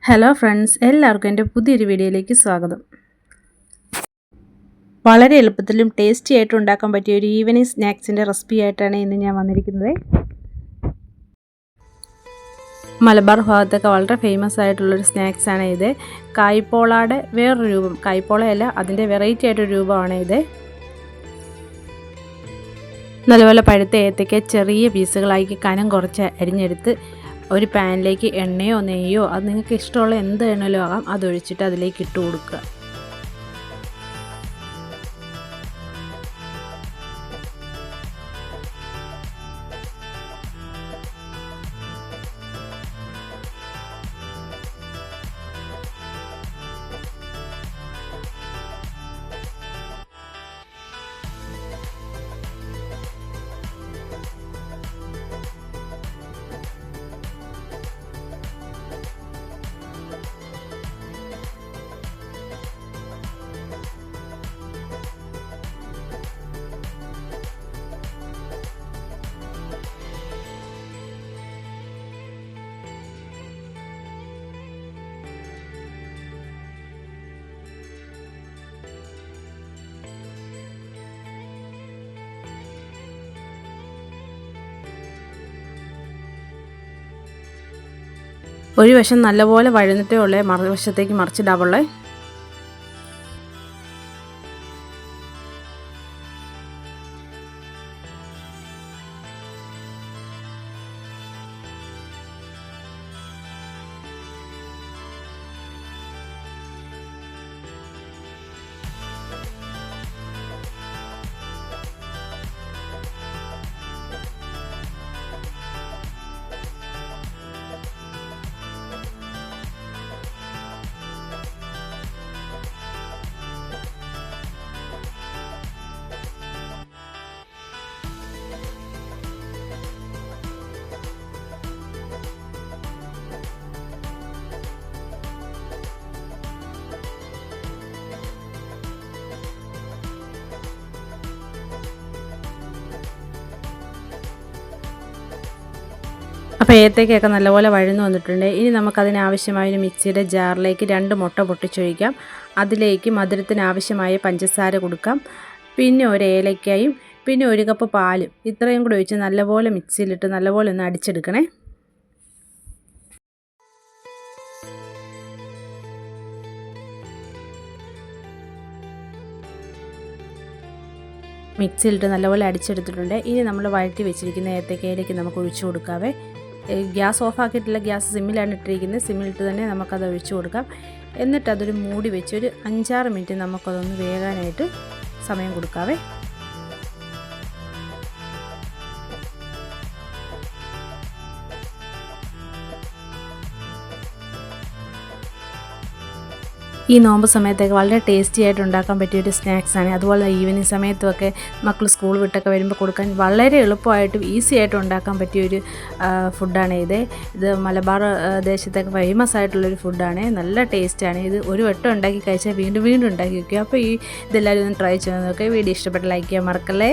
Hello friends, എല്ലാവർക്കും എൻ്റെ പുതിയൊരു വീഡിയോയിലേക്ക് സ്വാഗതം. വളരെ എളുപ്പത്തിലും ടേസ്റ്റി ആയിട്ട് ഉണ്ടാക്കാൻ പറ്റിയ ഒരു ഈവനിങ് സ്നാക്സിൻ്റെ റെസിപ്പി ആയിട്ടാണ് ഇന്ന് ഞാൻ വന്നിരിക്കുന്നത്. മലബാർ ഭാഗത്തൊക്കെ വളരെ ഫേമസ് ആയിട്ടുള്ളൊരു സ്നാക്സാണ് ഇത്. കായ്പോളയുടെ വേറൊരു രൂപം, കായ്പോളയല്ല അതിൻ്റെ വെറൈറ്റി ആയിട്ടൊരു രൂപമാണ് ഇത്. നല്ലപോലെ പഴുത്ത ഏത്തയ്ക്ക ചെറിയ പീസുകളാക്കി കനം കുറച്ച് അരിഞ്ഞെടുത്ത് ഒരു പാനിലേക്ക് എണ്ണയോ നെയ്യോ അത് നിങ്ങൾക്ക് ഇഷ്ടമുള്ള എന്ത് എണ്ണയിലോ ആകാം അതൊഴിച്ചിട്ട് അതിലേക്ക് ഇട്ട് കൊടുക്കുക. ഒരു വശം നല്ലപോലെ വഴന്നിട്ടേ ഉള്ളേ, മറുവശത്തേക്ക് മറിച്ചിടാവുള്ളേ. അപ്പോൾ ഏത്തയ്ക്കൊക്കെ നല്ലപോലെ വഴന്നു വന്നിട്ടുണ്ട്. ഇനി നമുക്കതിനാവശ്യമായ ഒരു മിക്സിയുടെ ജാറിലേക്ക് 2 മുട്ട പൊട്ടിച്ചൊഴിക്കാം. അതിലേക്ക് മധുരത്തിന് ആവശ്യമായ പഞ്ചസാര കൊടുക്കാം. പിന്നെ ഒരു ഏലക്കായും പിന്നെ 1 കപ്പ് പാലും ഇത്രയും കൂടി ഒഴിച്ച് നല്ലപോലെ മിക്സിയിലിട്ട് നല്ലപോലെ ഒന്ന് അടിച്ചെടുക്കണേ. മിക്സിയിലിട്ട് നല്ലപോലെ അടിച്ചെടുത്തിട്ടുണ്ട്. ഇനി നമ്മൾ വഴറ്റി വെച്ചിരിക്കുന്ന ഏത്തക്കയിലേക്ക് നമുക്ക് ഒഴിച്ചു കൊടുക്കാവേ. ഗ്യാസ് ഓഫാക്കിയിട്ടില്ല, ഗ്യാസ് സിമ്മിലാണ് ഇട്ടിരിക്കുന്നത്. സിമ്മിലിട്ട് തന്നെ നമുക്കത് ഒഴിച്ചു കൊടുക്കാം. എന്നിട്ട് അതൊരു മൂടി വെച്ച് ഒരു 5-6 മിനിറ്റ് നമുക്കതൊന്ന് വേകാനായിട്ട് സമയം കൊടുക്കാവേ. ഈ നോമ്പ് സമയത്തൊക്കെ വളരെ ടേസ്റ്റി ആയിട്ട് ഉണ്ടാക്കാൻ പറ്റിയൊരു സ്നാക്സാണ്. അതുപോലെ ഈവനിങ് സമയത്തുമൊക്കെ മക്കൾ സ്കൂൾ വിട്ടൊക്കെ വരുമ്പോൾ കൊടുക്കാൻ വളരെ എളുപ്പമായിട്ടും ഈസി ആയിട്ട് ഉണ്ടാക്കാൻ പറ്റിയൊരു ഫുഡാണ് ഇത് മലബാർ ദേശത്തൊക്കെ ഫേമസ് ആയിട്ടുള്ളൊരു ഫുഡാണ്. നല്ല ടേസ്റ്റാണ്. ഇത് ഒരു വട്ടം ഉണ്ടാക്കി കഴിച്ചാൽ വീണ്ടും വീണ്ടും ഉണ്ടാക്കി വയ്ക്കുക. അപ്പോൾ ഇതെല്ലാവരും ഒന്ന് ട്രൈ ചെയ്ത് നോക്കുക. വീഡിയോ ഇഷ്ടപ്പെട്ട ലൈക്ക് ചെയ്യാൻ മറക്കല്ലേ.